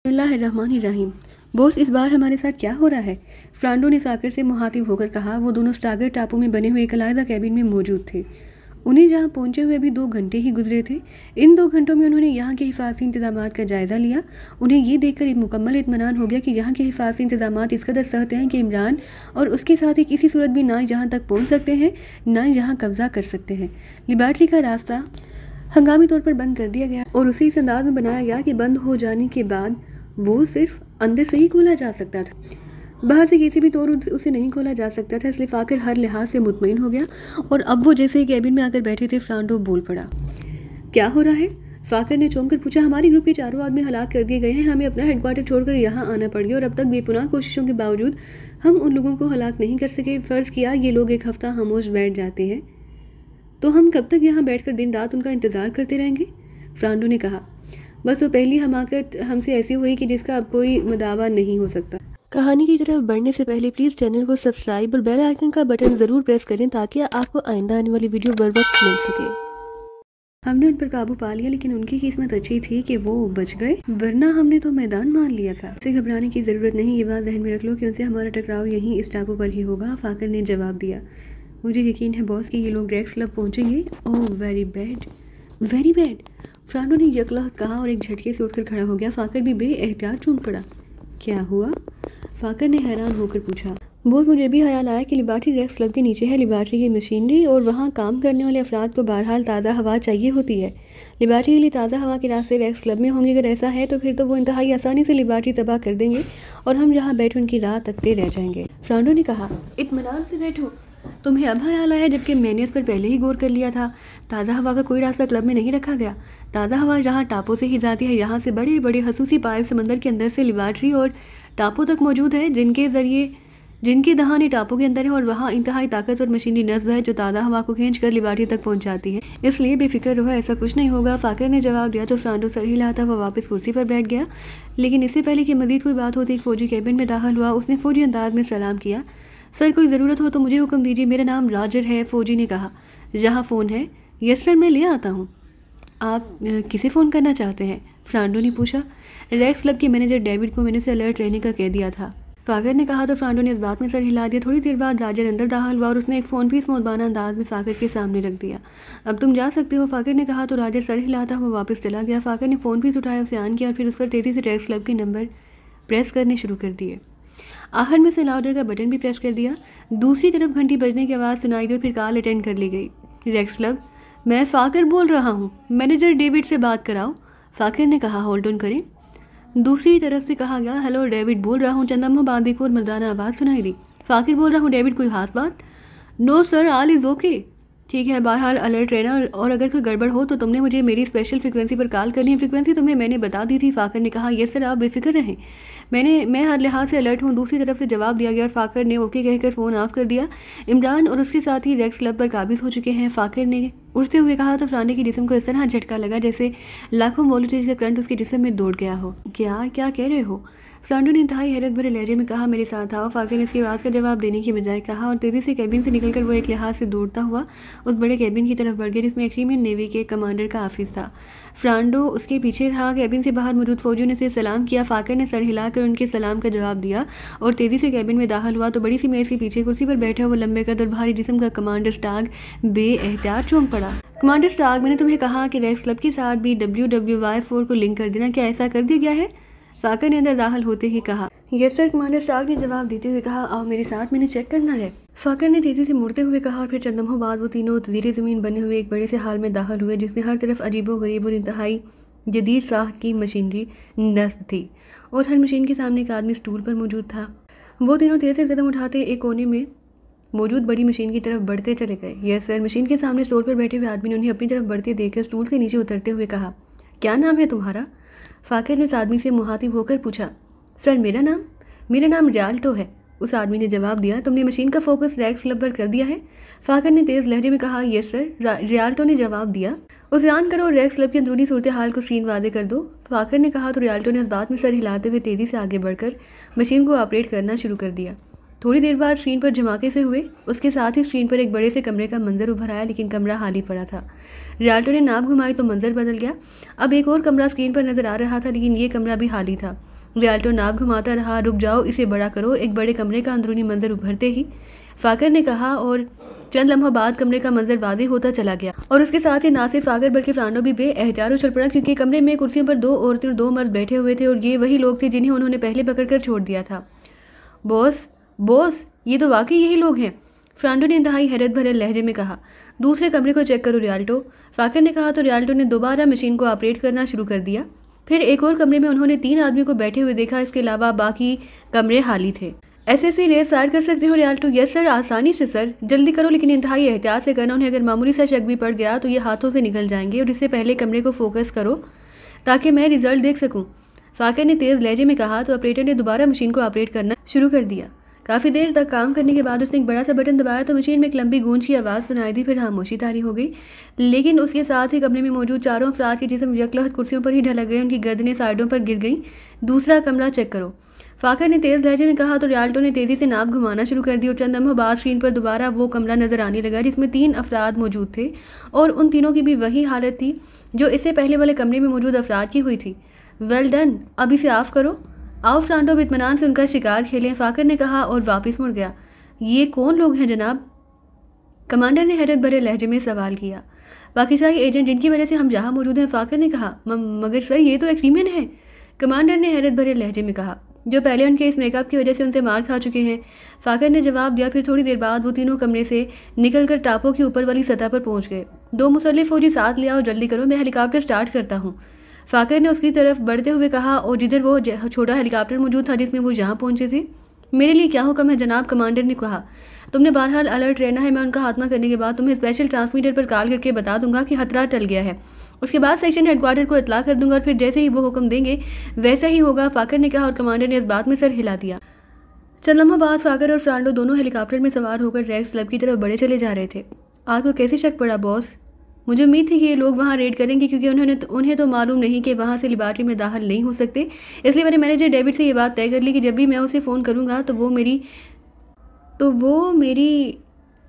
बिस्मिल्लाहिर्रहमानिर्रहीम। बॉस, इस बार हमारे साथ क्या हो रहा है? फ्रांडो ने साकर से मुखातिब होकर कहा। वो दोनों स्टागर टापू में बने हुए एक अलहदा कैबिन में मौजूद थे। उन्हें जहां पहुंचे हुए अभी 2 घंटे ही गुजरे थे। इन 2 घंटों में उन्होंने यहाँ के हिफाजती इंतजाम का जायज़ा लिया। उन्हें ये देखकर मुकम्मल इत्मीनान हो गया कि यहाँ के हिफाजती इंतजाम इस कदर सख्त हैं कि इमरान और उसके साथ ही किसी सूरत भी ना यहाँ तक पहुँच सकते हैं, ना यहाँ कब्जा कर सकते हैं। लिबर्टी का रास्ता हंगामी तौर पर बंद कर दिया गया और उसे इस अंदाज में बनाया गया कि बंद हो जाने के बाद वो सिर्फ अंदर से ही खोला जा सकता था, बाहर से किसी भी तौर उसे नहीं खोला जा सकता था। इसलिए फाकर हर लिहाज से मुतमईन हो गया और अब वो जैसे ही कैबिन में आकर बैठे थे, फ्रांडो बोल पड़ा। क्या हो रहा है? फाकर ने चौंक कर पूछा। हमारी ग्रुप के 4 आदमी हलाक कर दिए गए हैं। हमें अपना हेडक्वार्टर छोड़कर यहाँ आना पड़ गया और अब तक बेपुनाह कोशिशों के बावजूद हम उन लोगों को हलाक नहीं कर सके। फ़र्ज़ किया ये लोग एक हफ्ता खामोश बैठ जाते हैं तो हम कब तक यहाँ बैठकर दिन रात उनका इंतज़ार करते रहेंगे? फ्रांडो ने कहा। बस वो पहली हमाकत हमसे ऐसी हुई कि जिसका अब कोई मदावा नहीं हो सकता। कहानी की तरफ बढ़ने से पहले प्लीज़ चैनल को सब्सक्राइब और बेल आइकन का बटन ज़रूर प्रेस करें ताकि आपको आइंदा आने वाली वीडियो बर वक्त मिल सके। हमने उन पर काबू पा लिया, लेकिन उनकी किस्मत अच्छी थी कि वो बच गए, वरना हमने तो मैदान मान लिया था। उसे घबराने की ज़रूरत नहीं, ये बात जहन में रख लो कि उनसे हमारा टकराव यहीं इस टापू पर ही होगा। फाकर ने जवाब दिया। मुझे यकीन है बॉस कि ये लोग रेक्स क्लब पहुँचेंगे। Oh very bad, very bad, फ्रांडो ने यकलहत कहा और एक झटके से उठकर खड़ा हो गया। फाकर भी बेएहतियात चूक पड़ा। क्या हुआ? फाकर ने हैरान होकर पूछा। बॉस, मुझे भी ख्याल आया कि लिबर्टी रेक्स क्लब के नीचे है लिबर्टी की मशीनरी और वहाँ काम करने वाले अफराद को बहरहाल ताज़ा हवा चाहिए होती है। लिबर्टी के लिए ताज़ा हवा के रास्ते रेक्स क्लब में होंगे। अगर ऐसा है तो फिर तो वो इंतहाई आसानी से लिबर्टी तबाह कर देंगे और हम यहाँ बैठे उनकी राह तकते रह जाएंगे। फ्रांडो ने कहा। इत्मीनान से बैठो, तुम्हें अब ख्याल आया जबकि मैंने इस पर पहले ही गौर कर लिया था। ताज़ा हवा का कोई रास्ता क्लब में नहीं रखा गया। ताज़ा हवा जहाँ टापू से ही जाती है, यहाँ से बड़े बड़े खसूसी पाइप समंदर के अंदर से लिबर्टी और टापू तक मौजूद है, जिनके दहाने टापू के अंदर है और वहाँ इंतहाई ताकत और मशीनी नस्ब है जो ताज़ा हवा को खींच कर लिबर्टी तक पहुँचाती है। इसलिए बेफिक्र रहो, ऐसा कुछ नहीं होगा। फाकर ने जवाब दिया तो फ्रांडो सर हिलाता हुआ वापस कुर्सी पर बैठ गया। लेकिन इससे पहले कि मजीद कोई बात होती, एक फ़ौजी कैबिन में दाखिल हुआ। उसने फ़ौजी अंदाज में सलाम किया। सर, कोई ज़रूरत हो तो मुझे हुक्म दीजिए, मेरा नाम राजर है, फ़ौजी ने कहा। जहाँ फ़ोन है? यस सर, मैं ले आता हूँ। आप किसे फ़ोन करना चाहते हैं? फ्रांडो ने पूछा। रेक्स क्लब के मैनेजर डेविड को मैंने से अलर्ट रहने का कह दिया था, फाकर ने कहा। तो फ्रांडो ने इस बात में सर हिला दिया। थोड़ी देर बाद राजर अंदर दाखिल हुआ और उसने एक फ़ोन पीस मोदबाना अंदाज में फाकर के सामने रख दिया। अब तुम जा सकते हो, फाकर ने कहा। तो राजर सर हिलाता हुआ वापस चला गया। फाकर ने फ़ोन पीस उठाया, उसे ऑन किया और फिर उस पर तेज़ी से रेक्स क्लब के नंबर प्रेस करने शुरू कर दिए। आखिर में से लाउडर का बटन भी प्रेस कर दिया। दूसरी तरफ घंटी बजने की आवाज़ सुनाई दी और फिर कॉल अटेंड कर ली गई। रेक्स क्लब, मैं फाकर बोल रहा हूँ, मैनेजर डेविड से बात कराओ, फाकर ने कहा। होल्ड ऑन करें। दूसरी तरफ से कहा गया। हेलो, डेविड बोल रहा हूँ। चंद लम्हों बाद एक और मर्दाना आवाज़ सुनाई दी। फाकर बोल रहा हूँ। डेविड, कोई खास बात? No sir, all is okay. ठीक है, बहरहाल अलर्ट रहना और अगर कोई गड़बड़ हो तो तुमने मुझे मेरी स्पेशल फ्रिक्वेंसी पर कॉल करनी है। फ्रिक्वेंसी तुम्हें मैंने बता दी थी, फाकर ने कहा। यस सर, आप बेफिक्र रहें, मैं हर लिहाज से अलर्ट हूँ। दूसरी तरफ से जवाब दिया गया और फाकर ने ओके कहकर फ़ोन ऑफ कर दिया। इमरान और उसके साथ ही रेक्स क्लब पर काबिज हो चुके हैं, फाकर ने उठते हुए कहा। तो फ्रांडो के जिस्म को इस तरह झटका लगा जैसे लाखों वोल्टेज का करंट उसके जिस्म में दौड़ गया हो। क्या कह रहे हो? फ्रांडो ने इंतहाई हैरत भरे लहजे में कहा। मेरे साथ आओ, फाकर ने इसकी आवाज़ का जवाब देने की बजाय कहा और तेज़ी से कैबिन से निकलकर वो एक लिहाज से दौड़ता हुआ उस बड़े कैबिन की तरफ बढ़ गया जिसमें क्रीमियन नेवी के कमांडर का ऑफिस था। फ्रांडो उसके पीछे था। कैबिन से बाहर मौजूद फौजियों ने उसे सलाम किया। फाकर ने सर हिलाकर उनके सलाम का जवाब दिया और तेज़ी से कैबिन में दाखिल हुआ। तो बड़ी सी मेज़ के पीछे कुर्सी पर बैठा वो लंबे कद और भारी जिस्म का कमांडर स्टाग बेएहतियात चौंक पड़ा। कमांडर स्टाग, मैंने तुम्हें कहा कि रेक्स क्लब के साथ भी WWY4 को लिंक कर देना, क्या ऐसा कर दिया गया है? फाकर ने अंदर दाखिल होते ही कहा। यस सर, कमांडर स्टाग ने जवाब देते हुए कहा। आओ मेरे साथ, मैंने चेक करना है, फाकर ने तेज़ी से मुड़ते हुए कहा। और फिर चंद लम्हों बाद वो तीनों ज़ीरे ज़मीन बने हुए एक बड़े से हाल में दाखिल हुए जिसमें हर तरफ अजीबो गरीब और इंतहाई जदीद साख की मशीनरी नस्ब थी और हर मशीन के सामने एक आदमी स्टूल पर मौजूद था। वो तीनों तेज़ से कदम उठाते एक कोने में मौजूद बड़ी मशीन की तरफ बढ़ते चले गए। यस सर, मशीन के सामने स्टूल पर बैठे हुए आदमी ने उन्हें अपनी तरफ बढ़ते देखकर स्टूल से नीचे उतरते हुए कहा। क्या नाम है तुम्हारा? फाकर ने उस आदमी से मुखातिब होकर पूछा। सर, मेरा नाम रियाल्टो है, उस आदमी ने जवाब दिया। तुमने मशीन का फोकस रेक्स क्लब पर कर दिया है? फाकर ने तेज़ लहजे में कहा। यस सर, रियाल्टो ने जवाब दिया। उसे ऑन करो और रेक्स क्लब की अंदरूनी सूरत हाल को स्क्रीन वादे कर दो, फाकर ने कहा। तो रियाल्टो ने इस बात में सर हिलाते हुए तेज़ी से आगे बढ़कर मशीन को ऑपरेट करना शुरू कर दिया। थोड़ी देर बाद स्क्रीन पर धमाके से हुए। उसके साथ ही स्क्रीन पर एक बड़े से कमरे का मंजर उभर आया, लेकिन कमरा खाली पड़ा था। रियाल्टो ने नाप घुमाई तो मंजर बदल गया। अब एक और कमरा स्क्रीन पर नजर आ रहा था, लेकिन ये कमरा भी खाली था। रियाल्टो नाव घुमाता रहा। रुक जाओ, इसे बड़ा करो। एक बड़े कमरे का अंदरूनी मंजर उभरते ही फाकर ने कहा और चंद लम्हों बाद कमरे का मंजर वाज़ेह होता चला गया। और उसके साथ ही ना सिर्फ फाकर बल्कि फ्रांडो भी बेएहतियात उछल पड़ा, क्योंकि कमरे में कुर्सियों पर 2 औरतें और 2 मर्द बैठे हुए थे और ये वही लोग थे जिन्हें उन्होंने पहले पकड़कर छोड़ दिया था। बॉस बॉस, ये तो वाकई यही लोग हैं, फ्रांडो ने इंतहाई हैरत भरे लहजे में कहा। दूसरे कमरे को चेक करो रियाल्टो, फाकर ने कहा तो रियाल्टो ने दोबारा मशीन को ऑपरेट करना शुरू कर दिया। फिर एक और कमरे में उन्होंने 3 आदमियों को बैठे हुए देखा। इसके अलावा बाकी कमरे खाली थे। एसएससी रेस फायर कर सकते हो रियाल्टो? यस सर, आसानी से सर, जल्दी करो लेकिन इंतहाई एहतियात से करना। उन्हें अगर मामूली सा शक भी पड़ गया तो ये हाथों से निकल जाएंगे। और इससे पहले कमरे को फोकस करो ताकि मैं रिजल्ट देख सकूं, फाकर ने तेज़ लहजे में कहा। तो ऑपरेटर ने दोबारा मशीन को ऑपरेट करना शुरू कर दिया। काफ़ी देर तक काम करने के बाद उसने एक बड़ा सा बटन दबाया तो मशीन में एक लंबी गूंज की आवाज़ सुनाई दी। फिर खामोशी तारी हो गई, लेकिन उसके साथ ही कमरे में मौजूद चारों अफराद के जिस्म यकलहत कुर्सियों पर ही ढलक गए। उनकी गर्दनें साइडों पर गिर गईं। दूसरा कमरा चेक करो, फाकर ने तेज़ लहजे में कहा। तो रियाल्टो ने तेज़ी से नाव घुमाना शुरू कर दी और चंद लम्हों बाद स्क्रीन पर दोबारा वो कमरा नजर आने लगा जिसमें 3 अफराद मौजूद थे और उन तीनों की भी वही हालत थी जो इससे पहले वाले कमरे में मौजूद अफराद की हुई थी। वेल डन, अब इसे ऑफ करो। आओ फ्रांडो, इत्मीनान से उनका शिकार खेलें, फाकर ने कहा और वापस मुड़ गया। ये कौन लोग हैं जनाब? कमांडर ने हैरत भरे लहजे में सवाल किया। पाकिस्तानी एजेंट जिनकी वजह से हम यहाँ मौजूद हैं, फाकर ने कहा। मगर सर, ये तो एक्रीमियन है, कमांडर ने हैरत भरे लहजे में कहा, जो पहले उनके इस मेकअप की वजह से उनसे मार खा चुके हैं। फाकर ने जवाब दिया। फिर थोड़ी देर बाद वो तीनों कमरे से निकलकर टापू की ऊपर वाली सतह पर पहुंच गए। 2 मुसल्लिफ फौजी साथ ले आओ, जल्दी करो, मैं हेलीकॉप्टर स्टार्ट करता हूँ, फाकर ने उसकी तरफ बढ़ते हुए कहा और जिधर वो छोटा हेलीकॉप्टर मौजूद था जिसमें वो यहाँ पहुंचे थे। मेरे लिए क्या हुक्म है जनाब? कमांडर ने कहा। तुमने बहरहाल अलर्ट रहना है। मैं उनका खात्मा करने के बाद तुम्हें स्पेशल ट्रांसमीटर पर कॉल करके बता दूंगा कि खतरा टल गया है। उसके बाद सेक्शन हेडक्वार्टर को इतला कर दूंगा और फिर जैसे ही वो हुक्म देंगे वैसा ही होगा, फाकर ने कहा और कमांडर ने इस बात में सर हिला दिया। चंद लम्हों बाद फाकर और फ्रांडो दोनों हेलीकॉप्टर में सवार होकर रेक्स क्लब की तरफ बढ़े चले जा रहे थे। आपको कैसे शक पड़ा बॉस? मुझे उम्मीद थी कि ये लोग वहाँ रेड करेंगे, क्योंकि उन्हें तो मालूम नहीं कि वहाँ से लिबर्टी में दाखिल नहीं हो सकते। इसलिए मैंने मैनेजर डेविड से ये बात तय कर ली कि जब भी मैं उसे फ़ोन करूँगा तो वो मेरी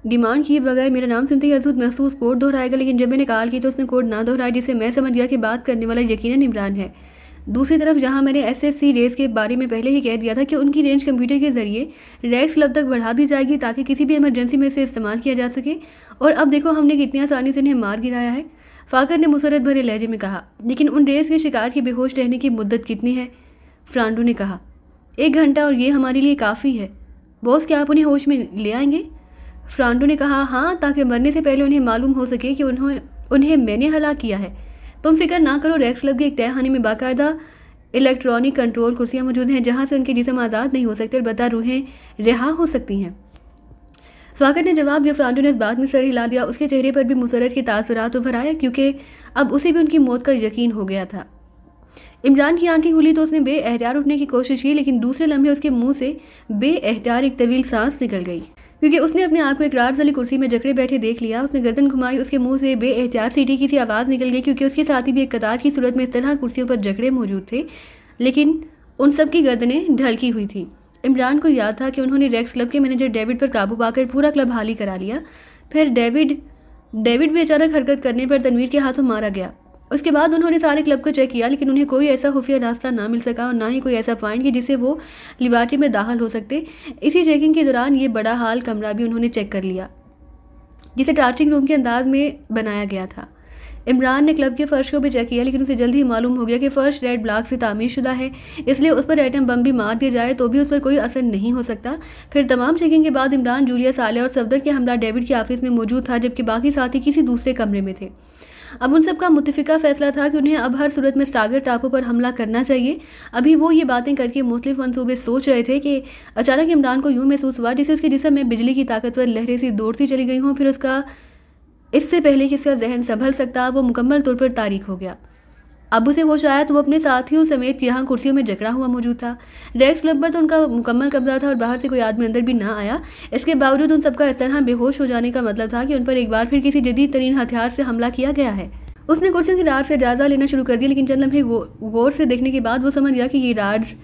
डिमांड किए बगैर मेरा नाम सुनते ही अद्भुत महसूस कोड दोहराएगा। लेकिन जब मैंने कॉल की तो उसने कोड ना दोहराया, जिससे मैं समझ गया कि बात करने वाला यकीनन इमरान है। दूसरी तरफ जहां मैंने एसएससी रेस के बारे में पहले ही कह दिया था कि उनकी रेंज कंप्यूटर के जरिए रेक्स क्लब तक बढ़ा दी जाएगी ताकि किसी भी इमरजेंसी में इसे इस्तेमाल किया जा सके, और अब देखो हमने कितनी आसानी से इन्हें मार गिराया है, फाकर ने मुसरत भरे लहजे में कहा। लेकिन उन रेस के शिकार के बेहोश रहने की मुद्दत कितनी है? फ्रांडो ने कहा। 1 घंटा, और ये हमारे लिए काफ़ी है। बॉस, क्या आप उन्हें होश में ले आएंगे? फ्रांडो ने कहा। हाँ, ताकि मरने से पहले उन्हें मालूम हो सके कि उन्हें मैंने हलाक किया है। तुम फिक्र ना करो, रेक्स क्लब के एक तहखाने में बाकायदा इलेक्ट्रॉनिक कंट्रोल कुर्सियाँ मौजूद हैं जहाँ से उनके जिस्म आज़ाद नहीं हो सकते, अलबत्ता रूहें रिहा हो सकती हैं, फाकर ने जवाब दिया। फ्रांडो ने इस बात में सर हिला दिया। उसके चेहरे पर भी मुसरत के तासुरात उभर आए, क्योंकि अब उसे भी उनकी मौत का यकीन हो गया था। इमरान की आंखें खुली तो उसने बेएहतियात उठने की कोशिश की, लेकिन दूसरे लम्हे उसके मुंह से बेएहतियात एक तवील सांस निकल गई, क्योंकि उसने अपने आप को एक राज वाली कुर्सी में जकड़े बैठे देख लिया। उसने गर्दन घुमाई, उसके मुंह से बेएहतियात सीटी की सी आवाज़ निकल गई, क्योंकि उसके साथी भी एक कतार की सूरत में इस तरह कुर्सियों पर जकड़े मौजूद थे, लेकिन उन सब की गर्दनें ढलकी हुई थी। इमरान को याद था कि उन्होंने रेक्स क्लब के मैनेजर डेविड पर काबू पाकर पूरा क्लब हाली करा लिया। फिर डेविड भी अचानक हरकत करने पर तनवीर के हाथों मारा गया। उसके बाद उन्होंने सारे क्लब को चेक किया, लेकिन उन्हें कोई ऐसा खुफिया रास्ता ना मिल सका और ना ही कोई ऐसा पॉइंट कि जिससे वो लिबर्टी में दाखिल हो सकते। इसी चेकिंग के दौरान ये बड़ा हाल कमरा भी उन्होंने चेक कर लिया, जिसे टार्चिंग रूम के अंदाज में बनाया गया था। इमरान ने क्लब के फर्श को भी चेक किया, लेकिन उसे जल्द ही मालूम हो गया कि फर्श रेड ब्लॉक से तामीर शुदा है, इसलिए उस पर एटम बम भी मार दिया जाए तो भी उस पर कोई असर नहीं हो सकता। फिर तमाम चेकिंग के बाद इमरान, जूलिया, साले और सफदर के हमरा डेविड के ऑफिस में मौजूद था, जबकि बाकी साथी किसी दूसरे कमरे में थे। अब उन सबका मुत्तफिका फैसला था कि उन्हें अब हर सूरत में स्टागर टापू पर हमला करना चाहिए। अभी वो ये बातें करके मुख्तलिफ मंसूबे सोच रहे थे कि अचानक इमरान को यूँ महसूस हुआ जैसे उसके जिस्म में बिजली की ताकतवर लहरें सी दौड़ती चली गई हों। फिर इससे पहले कि उसका जहन संभल सकता, वो मुकम्मल तौर पर तारीख हो गया। अब उसे होश आया तो वो अपने साथियों समेत यहाँ कुर्सियों में जकड़ा हुआ मौजूद था। रेक्स क्लब पर तो उनका मुकम्मल कब्जा था और बाहर से कोई आदमी अंदर भी ना आया। इसके बावजूद उन सबका इस तरह बेहोश हो जाने का मतलब था कि उन पर एक बार फिर किसी जदीद तरीन हथियार से हमला किया गया है। उसने कुर्सियों की राड से जायजा लेना शुरू कर दिया, लेकिन चंद लम्हे गौर से देखने के बाद वो समझ गया कि ये राड्स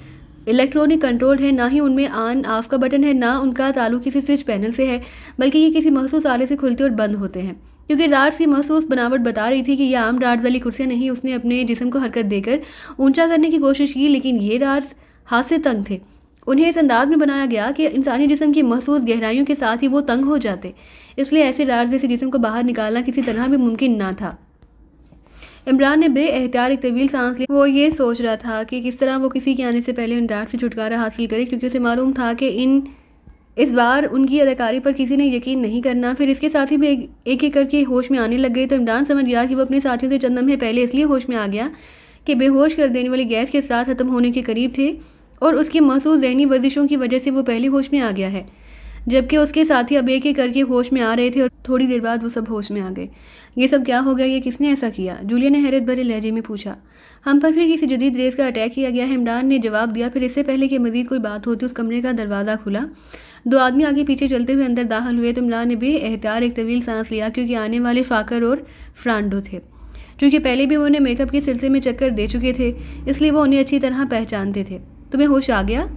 इलेक्ट्रॉनिक कंट्रोल है, ना ही उनमें ऑन ऑफ का बटन है, ना उनका ताल्लुक किसी स्विच पैनल से है, बल्कि ये किसी मखसूस आले से खुलते और बंद होते हैं। क्योंकि राड्स की महसूस बनावट बता रही थी कि यह आम राड्स वाली कुर्सियाँ नहीं। उसने अपने जिस्म को हरकत देकर ऊंचा करने की कोशिश की, लेकिन ये राड्स हाथ से तंग थे। उन्हें इस अंदाज में बनाया गया कि इंसानी जिस्म की महसूस गहराइयों के साथ ही वो तंग हो जाते, इसलिए ऐसे राज जैसे जिस्म को बाहर निकालना किसी तरह भी मुमकिन ना था। इमरान ने बेएहतियात एक तवील सांस ली। वो ये सोच रहा था कि किस तरह वो किसी के आने से पहले उन डांट से छुटकारा हासिल करे, क्योंकि उसे मालूम था कि इस बार उनकी अदाकारी पर किसी ने यकीन नहीं करना। फिर इसके साथी भी एक एक करके होश में आने लग गए, तो इमरान समझ गया कि वो अपने साथियों से चंद लम्हे पहले इसलिए होश में आ गया कि बेहोश कर देने वाली गैस के असरार खत्म होने के करीब थे और उसकी महसूस ज़हनी वर्जिशों की वजह से वो पहले होश में आ गया है, जबकि उसके साथी अब एक एक करके होश में आ रहे थे और थोड़ी देर बाद वो सब होश में आ गए। ये सब क्या हो गया? ये किसने ऐसा किया? जूलिया ने हैरत भरे लहजे में पूछा। हम पर फिर किसी जदीद रेस का अटैक किया गया है, इमरान ने जवाब दिया। फिर इससे पहले कि मजीद कोई बात होती उस कमरे का दरवाज़ा खुला। दो आदमी आगे पीछे चलते हुए अंदर दाखिल हुए, तो इमरान ने बेएहतियात एक तवील सांस लिया, क्योंकि आने वाले फाकर और फ्रांडो थे। क्योंकि पहले भी उन्हें मेकअप के सिलसिले में चक्कर दे चुके थे, इसलिए वो उन्हें अच्छी तरह पहचानते थे। तुम्हें होश आ गया?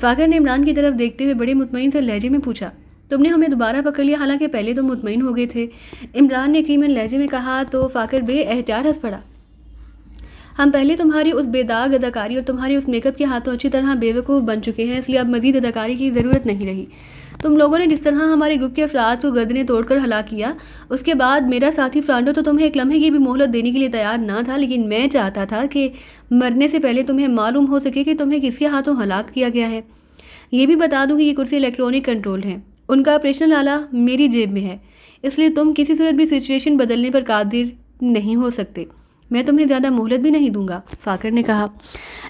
फाकर ने इमरान की तरफ देखते हुए बड़े मुतमईन से लहजे में पूछा। तुमने हमें दोबारा पकड़ लिया, हालांकि पहले तो मुतमईन हो गए थे, इमरान ने यकीनन लहजे में कहा। तो फाकर बेएहतियात हंस पड़ा। हम पहले तुम्हारी उस बेदाग अदाकारी और तुम्हारे उस मेकअप के हाथों अच्छी तरह बेवकूफ़ बन चुके हैं, इसलिए अब मजीद अदाकारी की ज़रूरत नहीं रही। तुम लोगों ने जिस तरह हमारे ग्रुप के अफराद को गर्दनें तोड़कर हलाक किया, उसके बाद मेरा साथी फ्रांडो तो तुम्हें एक लम्हे की भी मोहलत देने के लिए तैयार ना था, लेकिन मैं चाहता था कि मरने से पहले तुम्हें मालूम हो सके कि तुम्हें किसके हाथों हलाक किया गया है। ये भी बता दूं कि ये कुर्सी इलेक्ट्रॉनिक कंट्रोल है, उनका ऑपरेशनल आला मेरी जेब में है, इसलिए तुम किसी सूरत भी सिचुएशन बदलने पर कादिर नहीं हो सकते। मैं तुम्हें ज़्यादा मोहलत भी नहीं दूंगा, फाकर ने कहा।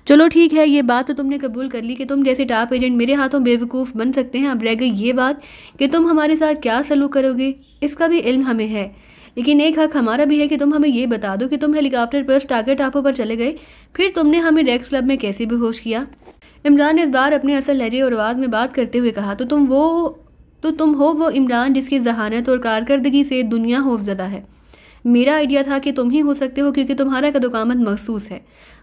चलो ठीक है, ये बात तो तुमने कबूल कर ली कि तुम जैसे टॉप एजेंट मेरे हाथों बेवकूफ़ बन सकते हैं। अब रह गई ये बात कि तुम हमारे साथ क्या सलूक करोगे, इसका भी इल्म हमें है, लेकिन एक हक हमारा भी है कि तुम हमें ये बता दो कि तुम हेलीकॉप्टर पर स्टागर टापू पर चले गए, फिर तुमने हमें रेक्स क्लब में कैसे बेहोश किया। इमरान ने इस बार अपने असल लहजे और आवाज़ में बात करते हुए कहा। तो तुम हो वो इमरान जिसकी जहानत और कारकर्दगी से दुनिया खौफजदा है। मेरा आइडिया था कि तुम ही हो सकते हो, क्योंकि तुम्हारा कदोकामत मखसूस है।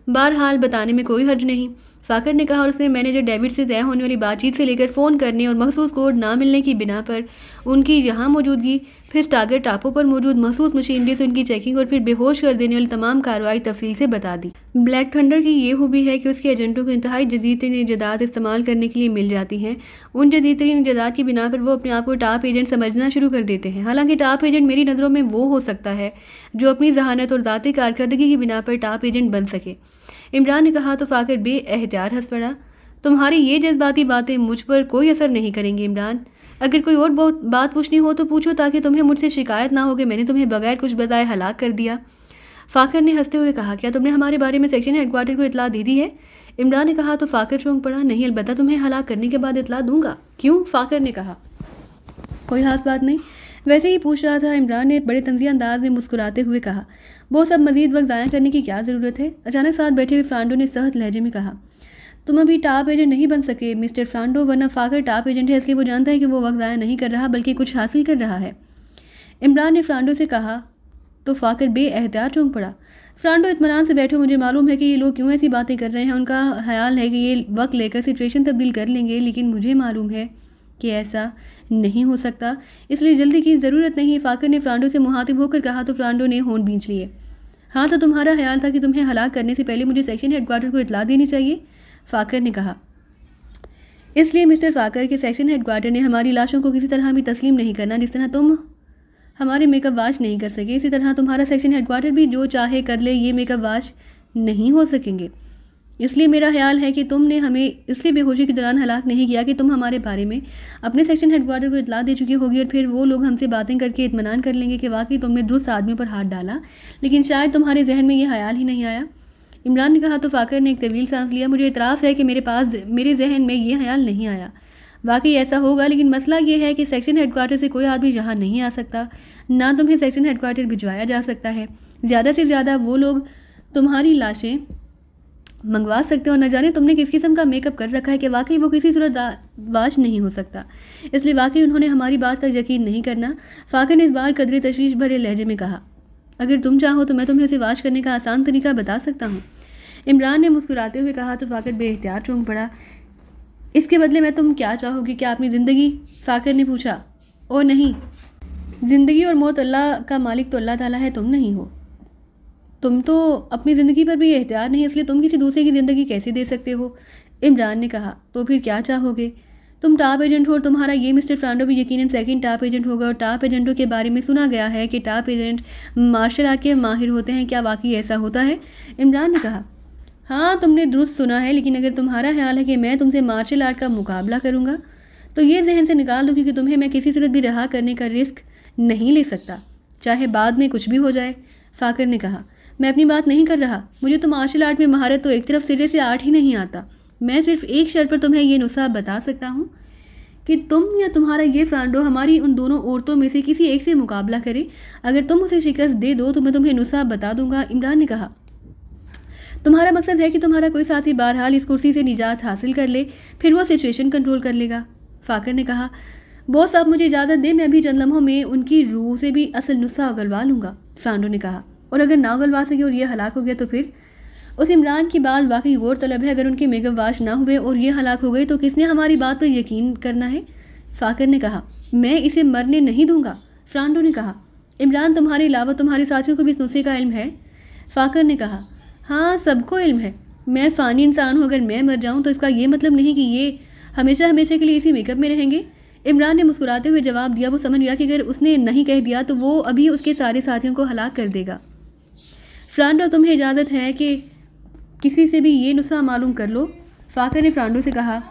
बहरहाल बताने में कोई हर्ज नहीं, फाकर ने कहा, और उसने मैनेजर डेविड से तय होने वाली बातचीत से लेकर फ़ोन करने और मखसूस कोड ना मिलने की बिना पर उनकी यहाँ मौजूदगी, फिर टागर टापू पर मौजूद मखसूस मशीनरी से उनकी चेकिंग और फिर बेहोश कर देने वाली तमाम कार्रवाई तफसील से बता दी। ब्लैक थंडर की ये खूबी है कि उसके एजेंटों को इंतहाई जदीद तरीन इजादात इस्तेमाल करने के लिए मिल जाती हैं। उन जदीद तरीन इजादात की बिना पर वो अपने आप को टॉप एजेंट समझना शुरू कर देते हैं। हालांकि टॉप एजेंट मेरी नज़रों में वो हो सकता है जो अपनी जहानत और ज़ाती कारकर्दगी की बिना पर टॉप एजेंट बन सके, इमरान ने कहा। तो फाकर बेएहतियात हंस पड़ा। तुम्हारी ये जज्बाती बातें मुझ पर कोई असर नहीं करेंगी इमरान। अगर कोई और बात पूछनी हो तो पूछो, ताकि तुम्हें मुझसे शिकायत ना हो कि मैंने तुम्हें बगैर कुछ बताए हलाक कर दिया। फाकर ने हंसते हुए कहा। क्या तुमने हमारे बारे में सेक्शन हेडक्वार्टर को इतला दे दी है? इमरान ने कहा। तो फाकर चौंक पड़ा। नहीं, अलबत्ता तुम्हें हलाक करने के बाद इतला दूंगा। क्यों? फाकर ने कहा। कोई खास बात नहीं, वैसे ही पूछ रहा था, इमरान ने बड़े तंजिया अंदाज में मुस्कुराते हुए कहा। वो सब मजीद वक्त ज़ाया करने की क्या ज़रूरत है? अचानक साथ बैठे हुए फ्रांडो ने सख्त लहजे में कहा। तुम अभी टॉप एजेंट नहीं बन सके मिस्टर फ्रांडो, वरना फाकर टॉप एजेंट है, इसलिए वो जानता है कि वो वक्त ज़ाया नहीं कर रहा बल्कि कुछ हासिल कर रहा है, इमरान ने फ्रांडो से कहा। तो फाकर बेएहतियात चौंक पड़ा। फ्रांडो, इत्मीनान से बैठो, मुझे मालूम है कि ये लोग क्यों ऐसी बातें कर रहे हैं। उनका ख्याल है कि ये वक्त लेकर सिचुएशन तब्दील कर लेंगे, लेकिन मुझे मालूम है कि ऐसा नहीं हो सकता, इसलिए जल्दी की ज़रूरत नहीं, फाकर ने फ्रांडो से मुहातिब होकर कहा। तो फ्रांडो ने होंठ भींच लिए। हाँ, तो तुम्हारा ख्याल था कि तुम्हें हलाक करने से पहले मुझे सेक्शन हेडक्वार्टर को इतला देनी चाहिए, फाकर ने कहा। इसलिए मिस्टर फाकर के सेक्शन हेडक्वार्टर ने हमारी लाशों को किसी तरह भी तस्लीम नहीं करना। जिस तरह तुम हमारे मेकअप वाश नहीं कर सके, इसी तरह तुम्हारा सेक्शन हेडक्वार्टर भी जो चाहे कर ले, ये मेकअप वाश नहीं हो सकेंगे। इसलिए मेरा ख्याल है कि तुमने हमें इसलिए बेहोशी के दौरान हलाक नहीं किया कि तुम हमारे बारे में अपने सेक्शन हेडक्वार्टर को इतला दे चुकी होगी, और फिर वो लोग हमसे बातें करके इत्मीनान कर लेंगे कि वाकई तुमने दुरुस्त आदमी पर हाथ डाला, लेकिन शायद तुम्हारे जहन में ये ख्याल ही नहीं आया, इमरान ने कहा। तो फाकर ने एक तवील सांस लिया। मुझे इतराफ़ है कि मेरे जहन में ये ख्याल नहीं आया। वाकई ऐसा होगा, लेकिन मसला ये है कि सेक्शन हेडक्वार्टर से कोई आदमी यहाँ नहीं आ सकता, ना तुम्हें सेक्शन हेडक्वार्टर भिजवाया जा सकता है। ज़्यादा से ज़्यादा वो लोग तुम्हारी लाशें मंगवा सकते हो, न जाने तुमने किस किस्म का मेकअप कर रखा है कि वाकई वो किसी सूरत वाश नहीं हो सकता, इसलिए वाकई उन्होंने हमारी बात का यकीन नहीं करना, फाकर ने इस बार कदरे तशवीश भरे लहजे में कहा। अगर तुम चाहो तो मैं तुम्हें उसे वाश करने का आसान तरीका बता सकता हूँ, इमरान ने मुस्कुराते हुए कहा। तो फाकर बेइख्तियार चौंक पड़ा। इसके बदले में तुम क्या चाहोगी? क्या अपनी ज़िंदगी? फाकर ने पूछा। ओ नहीं, ज़िंदगी और मौत अल्लाह का मालिक तो अल्लाह ताला है, तुम नहीं हो। तुम तो अपनी ज़िंदगी पर भी एहतियार नहीं, इसलिए तुम किसी दूसरे की ज़िंदगी कैसे दे सकते हो? इमरान ने कहा, तो फिर क्या चाहोगे? तुम टॉप एजेंट हो और तुम्हारा ये मिस्टर फ्रांडो भी यकीनन सेकंड टॉप एजेंट होगा, और टॉप एजेंटों के बारे में सुना गया है कि टॉप एजेंट मार्शल आर्ट के माहिर होते हैं। क्या वाकई ऐसा होता है? इमरान ने कहा, हाँ तुमने दुरुस्त सुना है, लेकिन अगर तुम्हारा ख्याल है कि मैं तुमसे मार्शल आर्ट का मुकाबला करूँगा तो ये जहन से निकाल दो कि तुम्हें मैं किसी सूरत भी रहा करने का रिस्क नहीं ले सकता, चाहे बाद में कुछ भी हो जाए। फाकर ने कहा, मैं अपनी बात नहीं कर रहा, मुझे तो मार्शल आर्ट में महारत तो एक तरफ सिरे से आर्ट ही नहीं आता। मैं सिर्फ एक शर्त पर तुम्हें ये नुस्खा बता सकता हूँ कि तुम या तुम्हारा ये फ्रांडो हमारी उन दोनों औरतों में से किसी एक से मुकाबला करे। अगर तुम उसे शिकस्त दे दो तो मैं तुम्हें नुस्खा बता दूंगा। इमरान ने कहा, तुम्हारा मकसद है कि तुम्हारा कोई साथी बहरहाल इस कुर्सी से निजात हासिल कर ले, फिर वो सिचुएशन कंट्रोल कर लेगा। फाकर ने कहा, बॉस आप मुझे इजाज़त दें, मैं अभी चंद लम्हों में उनकी रूह से भी असल नुस्खा उगलवा लूँगा। फ्रांडो ने कहा, और अगर ना उगलवा सके और ये हलाक हो गया तो फिर? उस इमरान की बात वाकई गौर तलब है। अगर उनके मेकअप वाश ना हुए और ये हलाक हो गए तो किसने हमारी बात पर यकीन करना है? फाकर ने कहा, मैं इसे मरने नहीं दूंगा। फ्रांडो ने कहा, इमरान तुम्हारे अलावा तुम्हारे साथियों को भी इस नुस्खे का इल्म है? फाकर ने कहा, हाँ सबको इल्म है। मैं फ़ानी इंसान हूँ, अगर मैं मर जाऊँ तो इसका ये मतलब नहीं कि ये हमेशा हमेशा के लिए इसी मेकअप में रहेंगे। इमरान ने मुस्कुराते हुए जवाब दिया। वो समझ गया कि अगर उसने नहीं कह दिया तो वो अभी उसके सारे साथियों को हलाक कर देगा। फ्रांडो तुम्हें इजाज़त है कि किसी से भी ये नुस्खा मालूम कर लो। फाकर ने फ्रांडो से कहा,